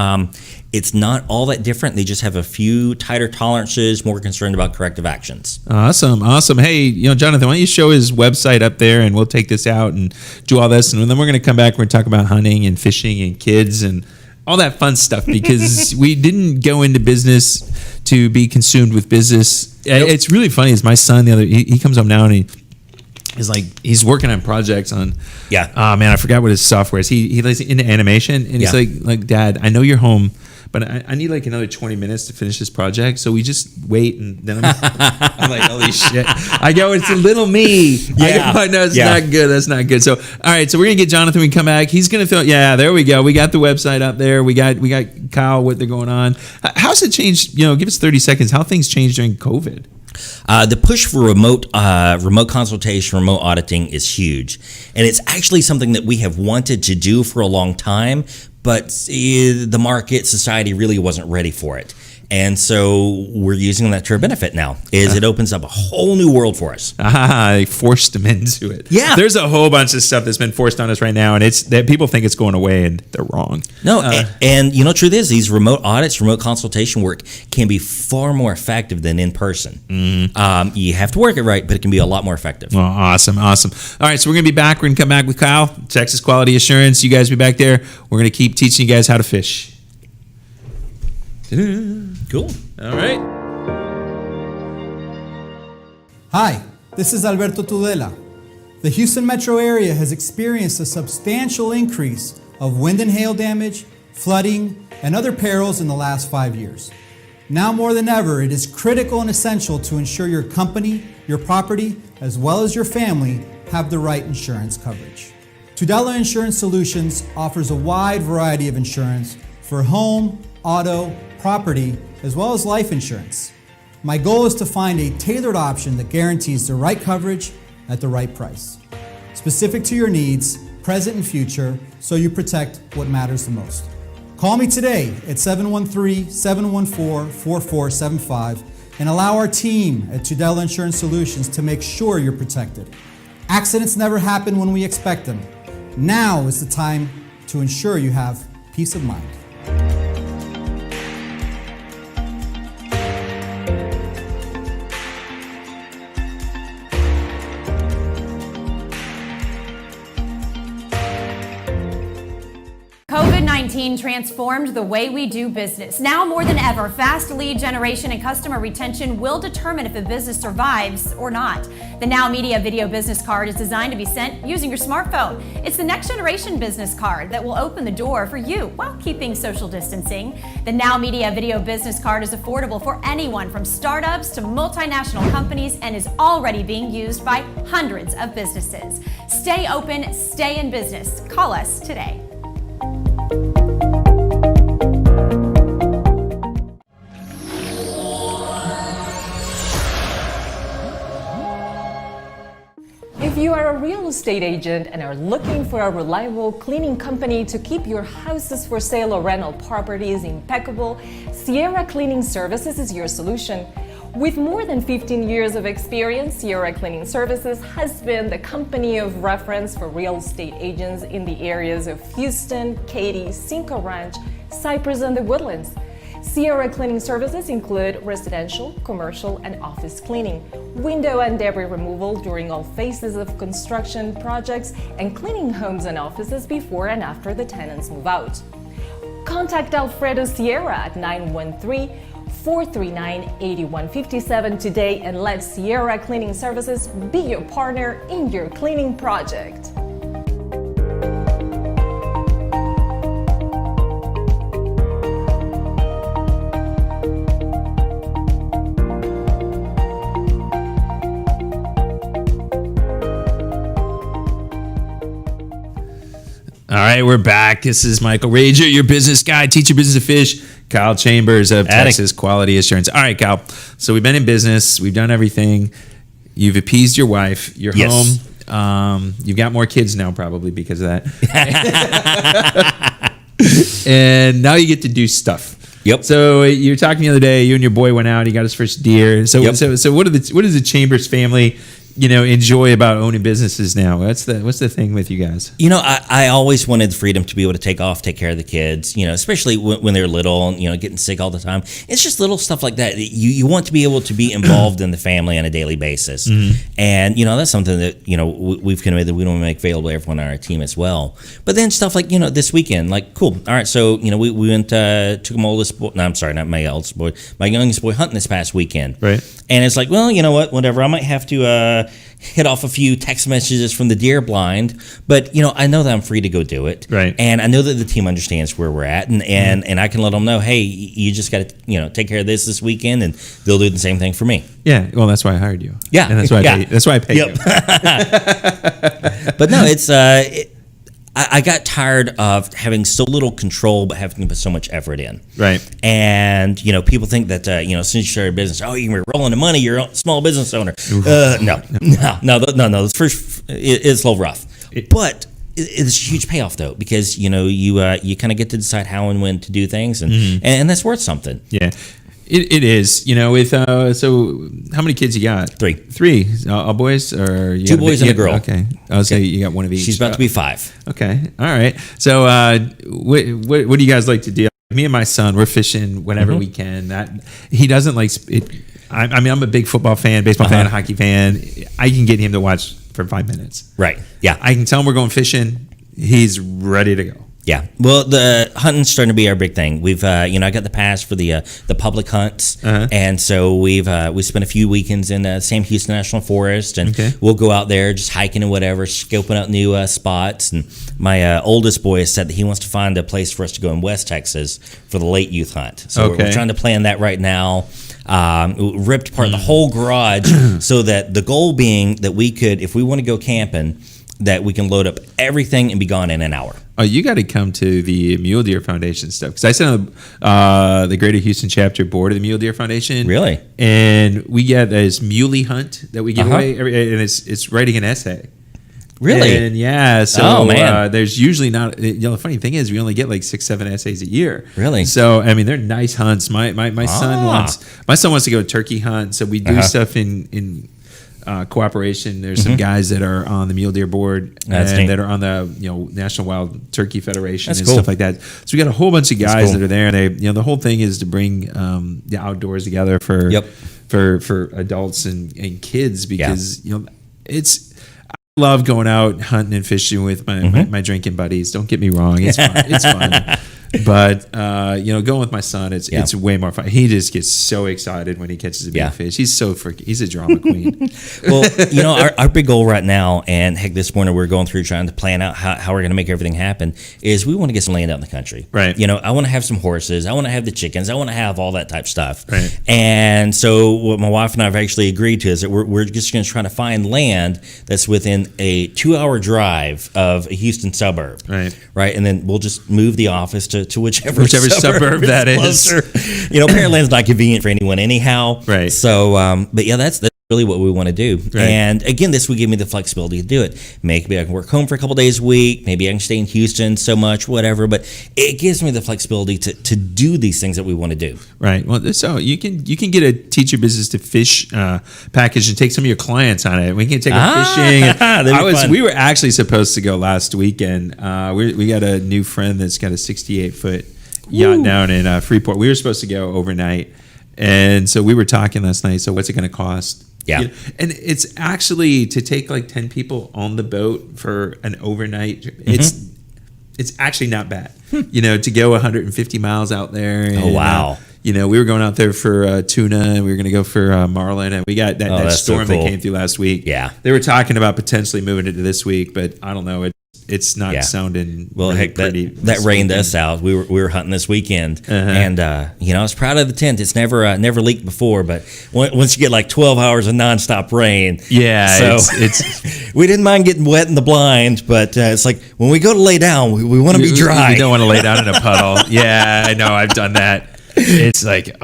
it's not all that different. They just have a few tighter tolerances, more concerned about corrective actions. Awesome. Hey, Jonathan, why don't you show his website up there, and we'll take this out and do all this, and then we're going to come back. We're going to talk about hunting and fishing and kids and all that fun stuff, because we didn't go into business to be consumed with business. Nope. It's really funny. Is my son he comes home now and he's working on projects on. Yeah. Oh man, I forgot what his software is. He's into animation, and he's like, Dad, I know you're home, but I need like another 20 minutes to finish this project. So we just wait, and then I'm like, holy shit. I go, it's a little me. Yeah. I go, no, it's not good. That's not good. So, all right. So we're going to get Jonathan when we come back. He's going to fill, there we go. We got the website up there. We got Kyle, what they're going on. How's it changed? Give us 30 seconds. How things changed during COVID? The push for remote consultation, remote auditing is huge. And it's actually something that we have wanted to do for a long time, but the market, society really wasn't ready for it. And so we're using that to our benefit now. It opens up a whole new world for us. They forced them into it. Yeah. There's a whole bunch of stuff that's been forced on us right now, and it's that people think it's going away, and they're wrong. No, and truth is, these remote audits, remote consultation work can be far more effective than in person. You have to work it right, but it can be a lot more effective. Well, awesome. All right, so we're going to be back. We're going to come back with Kyle, Texas Quality Assurance. You guys be back there. We're going to keep teaching you guys how to fish. Cool. All right. Hi, this is Alberto Tudela. The Houston metro area has experienced a substantial increase of wind and hail damage, flooding, and other perils in the last 5 years. Now more than ever, it is critical and essential to ensure your company, your property, as well as your family have the right insurance coverage. Tudela Insurance Solutions offers a wide variety of insurance for home, auto, property, as well as life insurance. My goal is to find a tailored option that guarantees the right coverage at the right price, specific to your needs, present and future, so you protect what matters the most. Call me today at 713-714-4475 and allow our team at Tudela Insurance Solutions to make sure you're protected. Accidents never happen when we expect them. Now is the time to ensure you have peace of mind. COVID-19 transformed the way we do business. Now more than ever, fast lead generation and customer retention will determine if a business survives or not. The Now Media Video Business Card is designed to be sent using your smartphone. It's the next generation business card that will open the door for you while keeping social distancing. The Now Media Video Business Card is affordable for anyone from startups to multinational companies and is already being used by hundreds of businesses. Stay open, stay in business. Call us today. If you are a real estate agent and are looking for a reliable cleaning company to keep your houses for sale or rental properties impeccable, Sierra Cleaning Services is your solution. With more than 15 years of experience, Sierra Cleaning Services has been the company of reference for real estate agents in the areas of Houston, Katy, Cinco Ranch, Cypress, and the Woodlands. Sierra Cleaning Services include residential, commercial, and office cleaning, window and debris removal during all phases of construction projects, and cleaning homes and offices before and after the tenants move out. Contact Alfredo Sierra at 913-439-8157 today and let Sierra Cleaning Services be your partner in your cleaning project. All right, we're back. This is Michael Rager, your business guy, teach your business to fish. Kyle Chambers of Texas Quality Assurance. All right, Kyle. So we've been in business. We've done everything. You've appeased your wife. You're home. You've got more kids now probably because of that. And now you get to do stuff. Yep. So you were talking the other day, you and your boy went out, he got his first deer. So what does the Chambers family enjoy about owning businesses now? What's the thing with you guys? I always wanted the freedom to be able to take off, take care of the kids, especially when they're little and, getting sick all the time. It's just little stuff like that. You want to be able to be involved in the family on a daily basis. Mm-hmm. And, that's something that, we've committed that we want to make available to everyone on our team as well. But then stuff like, this weekend, like, cool. All right. So, we went, took my oldest boy, no, I'm sorry, not my oldest boy, my youngest boy hunting this past weekend. Right. And it's like, well, you know what, whatever. I might have to, hit off a few text messages from the deer blind, but I know that I'm free to go do it. Right. And I know that the team understands where we're at, and I can let them know, hey, you just got to take care of this weekend, and they'll do the same thing for me. Yeah. Well, that's why I hired you. Yeah. And that's why I pay you. But no, it's I got tired of having so little control, but having to put so much effort in. Right. And people think that as soon as you start a business, you can be rolling the money. You're a small business owner. No. It's a little rough, but it's a huge payoff though, because you kind of get to decide how and when to do things, and that's worth something. Yeah. It is, with, so how many kids you got? Three, all boys? Or you 2 boys and a girl. Okay. I'll say you got one of each. She's about to be 5. Okay. All right. So what do you guys like to do? Me and my son, we're fishing whenever we can. He doesn't like it. I'm a big football fan, baseball fan, hockey fan. I can get him to watch for 5 minutes. Right. Yeah. I can tell him we're going fishing. He's ready to go. Yeah, well, the hunting's starting to be our big thing. We've, I got the pass for the public hunts, and so we spent a few weekends in Sam Houston National Forest, and we'll go out there just hiking and whatever, scoping out new spots. And my oldest boy has said that he wants to find a place for us to go in West Texas for the late youth hunt. So we're trying to plan that right now. Ripped apart the whole garage so that the goal being that we could, if we want to go camping, that we can load up everything and be gone in an hour. Oh, you got to come to the Mule Deer Foundation stuff, because I sit on the Greater Houston chapter board of the Mule Deer Foundation. Really? And we get this muley hunt that we give away, and it's writing an essay. Really? And yeah, so man. There's usually not. The funny thing is, we only get like 6-7 essays a year. Really? So they're nice hunts. My son wants to go turkey hunt, so we do stuff in cooperation. There's some guys that are on the Mule Deer board that are on the National Wild Turkey Federation and stuff like that. So we got a whole bunch of guys that are there. And they, the whole thing is to bring the outdoors together for adults and kids, because it's. I love going out hunting and fishing with my drinking buddies. Don't get me wrong, it's fun. It's fun. But going with my son, it's way more fun. He just gets so excited when he catches a big fish. He's he's a drama queen. Well, our big goal right now, and heck, this morning we're going through trying to plan out how we're going to make everything happen, is we want to get some land out in the country. Right. I want to have some horses. I want to have the chickens. I want to have all that type of stuff. Right. And so what my wife and I have actually agreed to is that we're just going to try to find land that's within a 2-hour drive of a Houston suburb. Right. Right. And then we'll just move the office to whichever suburb that is. Pearland's not convenient for anyone anyhow. Right. So, but yeah, that's really what we want to do. Right. And again, this would give me the flexibility to do it. Maybe I can work home for a couple days a week. Maybe I can stay in Houston so much, whatever. But it gives me the flexibility to do these things that we want to do. Right. Well, so you can get a teach your business to fish package and take some of your clients on it. We can take fishing. We were actually supposed to go last weekend. We got a new friend that's got a 68-foot yacht down in Freeport. We were supposed to go overnight. And so we were talking last night. So what's it going to cost? Yeah. And it's actually to take like 10 people on the boat for an overnight. It's actually not bad, to go 150 miles out there. And, oh, wow. We were going out there for tuna, and we were going to go for marlin, and we got that storm that came through last week. Yeah. They were talking about potentially moving it to this week, but I don't know. It's not sounding well. really Heck, pretty. That rained us out. We were hunting this weekend, and I was proud of the tent. It's never leaked before, but once you get like 12 hours of nonstop rain, it's we didn't mind getting wet in the blind, but it's like when we go to lay down, we want to be dry. We don't want to lay down in a puddle. Yeah, I know. I've done that. It's like,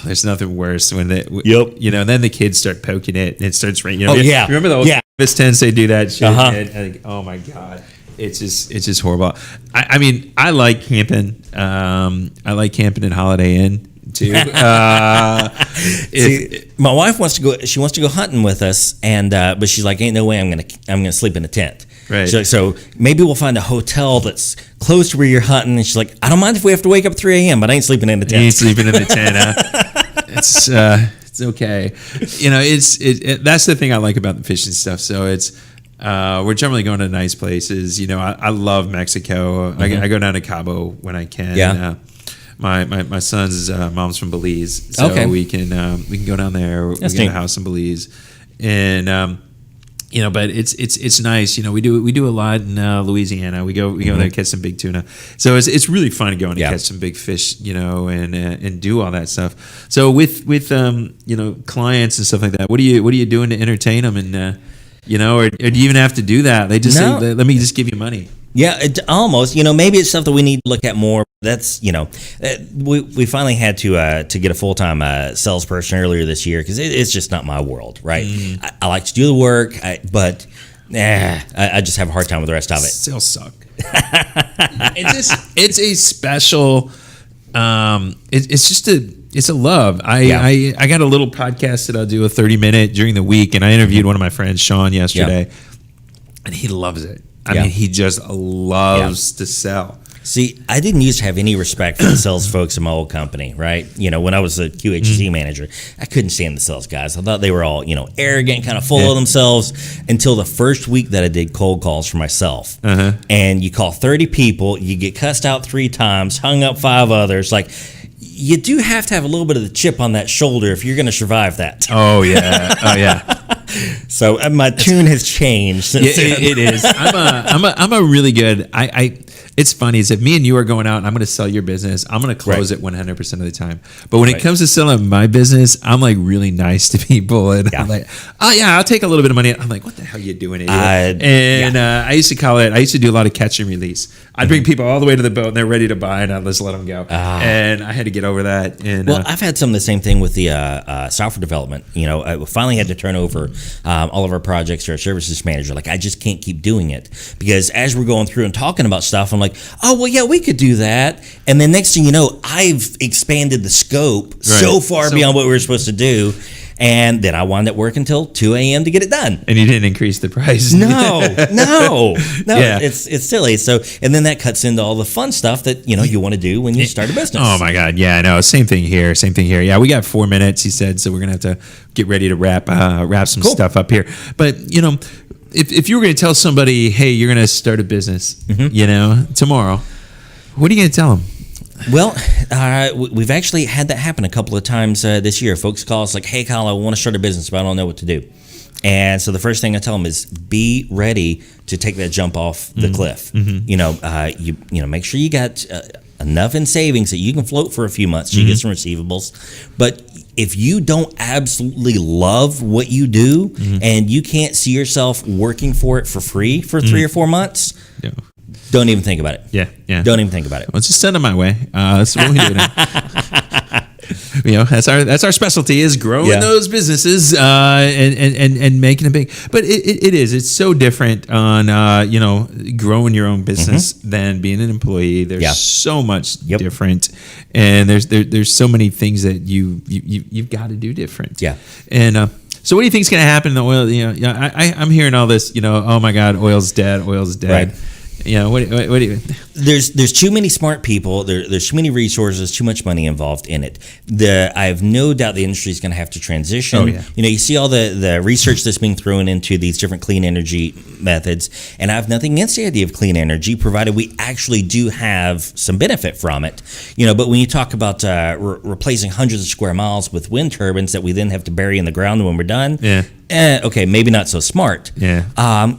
there's nothing worse when and then the kids start poking it and it starts raining. Remember the old canvas tents? They do that shit. And think, oh my god. It's just horrible. I mean, I like camping. I like camping in Holiday Inn too. My wife wants to go. She wants to go hunting with us, and but she's like, "Ain't no way I'm gonna sleep in a tent." Right. So maybe we'll find a hotel that's close to where you're hunting. And she's like, "I don't mind if we have to wake up at 3 a.m., but I ain't sleeping in the tent." You ain't sleeping in the tent. It's okay. That's the thing I like about the fishing stuff. So it's. We're generally going to nice places. I love Mexico. I go down to Cabo when I can. Yeah. My son's mom's from Belize, so we can go down there. We get a house in Belize, and but it's nice. We do a lot in Louisiana. We go there catch some big tuna. So it's really fun going to catch some big fish, and do all that stuff. So with clients and stuff like that, what are you doing to entertain them? And or do you even have to do that? They just say, let me just give you money. Yeah, almost. Maybe it's something we need to look at more. That's we finally had to get a full-time salesperson earlier this year because it's just not my world, right? I like to do the work, but I just have a hard time with the rest of it. Sales suck. It's a special. It's a love. I got a little podcast that I'll do a 30-minute during the week, and I interviewed one of my friends, Sean, yesterday, and he loves it. I mean, he just loves to sell. See, I didn't used to have any respect for the sales folks in my old company, right? When I was a QHC manager, I couldn't stand the sales guys. I thought they were all, arrogant, kind of full of themselves until the first week that I did cold calls for myself. And you call 30 people, you get cussed out 3 times, hung up 5 others. Like, you do have to have a little bit of the chip on that shoulder if you're going to survive that. Oh, yeah. So my tune has changed since then. It is. I'm a really good. It's funny is if me and you are going out and I'm going to sell your business, I'm going to close it 100% of the time. But when it comes to selling my business, I'm like really nice to people, and I'm like, oh yeah, I'll take a little bit of money. I'm like, what the hell are you doing, idiot? I used to call it. I used to do a lot of catch and release. I'd bring people all the way to the boat and they're ready to buy, and I'd just let them go. And I had to get over that. And I've had some of the same thing with the software development. I finally had to turn over all of our projects to our services manager. Like, I just can't keep doing it because as we're going through and talking about stuff, I'm like, oh, well, yeah, we could do that. And then next thing you know, I've expanded the scope so far beyond what we were supposed to do. And then I wound up working until 2 a.m. to get it done. And you didn't increase the price. No. It's silly. So, and then that cuts into all the fun stuff that, you want to do when you start a business. Oh my God. Yeah, I know. Same thing here. Yeah, we got 4 minutes, he said, so we're going to have to get ready to wrap some stuff up here. But, if you were going to tell somebody, hey, you're going to start a business, tomorrow, what are you going to tell them? Well, we've actually had that happen a couple of times this year. Folks call us like, hey, Kyle, I want to start a business, but I don't know what to do. And so the first thing I tell them is be ready to take that jump off the cliff. Make sure you got enough in savings that you can float for a few months so you get some receivables. But if you don't absolutely love what you do and you can't see yourself working for it for free for 3 or 4 months, don't even think about it. Yeah. Don't even think about it. Well, just send them my way. That's what we do now. That's our specialty is growing those businesses and making it big. But it's so different on growing your own business than being an employee. There's so much different, and there's so many things that you've got to do different. Yeah, and. So what do you think is going to happen in the oil? I'm hearing all this. Oh my God, oil's dead. Right. What do you? There's too many smart people. There's too many resources. Too much money involved in it. I have no doubt the industry is going to have to transition. Oh, yeah. You see all the research that's being thrown into these different clean energy methods, and I have nothing against the idea of clean energy, provided we actually do have some benefit from it. But when you talk about replacing hundreds of square miles with wind turbines that we then have to bury in the ground when we're done. Yeah. Okay, maybe not so smart. Yeah.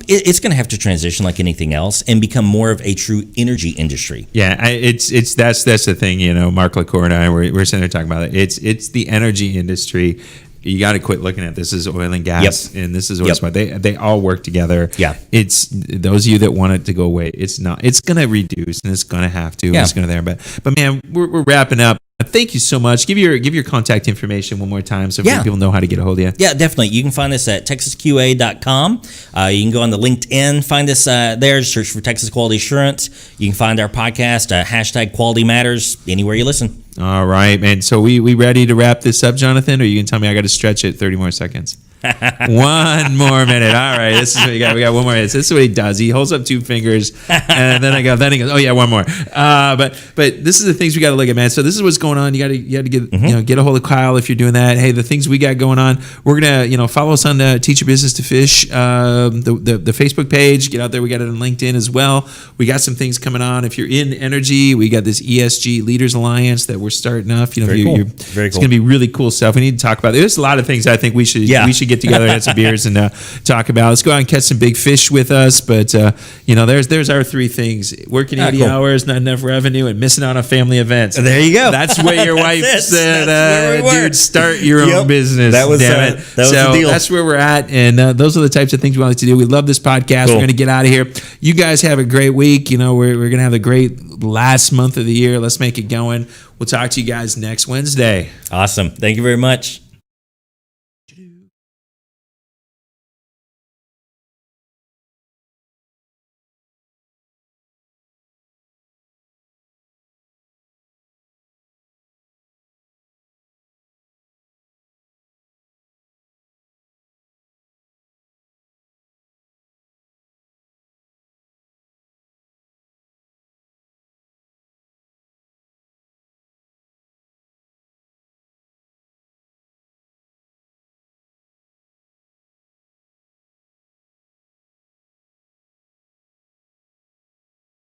It's going to have to transition like anything else and become more of a true energy industry. Yeah, that's the thing. Mark LaCour and I we're sitting there talking about it. It's the energy industry. You got to quit looking at this as oil and gas, and this is oil spot. They all work together. Yeah, it's those of you that want it to go away. It's not. It's going to reduce, and it's going to have to. Yeah. It's going to there. But man, we're wrapping up. Thank you so much. Give your contact information one more time so people know how to get a hold of you. Yeah, definitely. You can find us at texasqa.com. You can go on the LinkedIn, find us there, search for Texas Quality Assurance. You can find our podcast, hashtag Quality Matters, anywhere you listen. All right, man. So we ready to wrap this up, Jonathan, or you can tell me I got to stretch it 30 more seconds? 1 more minute. All right, this is what we got. We got 1 more minute. This is what he does. He holds up 2 fingers, and then he goes, oh yeah, 1 more. But this is the things we got to look at, man. So this is what's going on. You got to get get a hold of Kyle if you're doing that. Hey, the things we got going on. We're gonna follow us on Teach Your Business to Fish, the Facebook page. Get out there. We got it on LinkedIn as well. We got some things coming on. If you're in energy, we got this ESG Leaders Alliance that we're starting up. Very cool. It's gonna be really cool stuff. We need to talk about. There's a lot of things I think we should get get together and have some beers and talk about. Let's go out and catch some big fish with us. But there's our three things: working 80 cool. hours, not enough revenue, and missing out on family events. There you go. That's what your wife That's it. said. That's where we were. Dude, start your own business. That was damn it. that was so the deal. that's where we're at, and those are the types of things we like to do. We love this podcast. Cool. We're going to get out of here. You guys have a great week. We're going to have a great last month of the year. Let's make it going. We'll talk to you guys next Wednesday. Awesome. Thank you very much.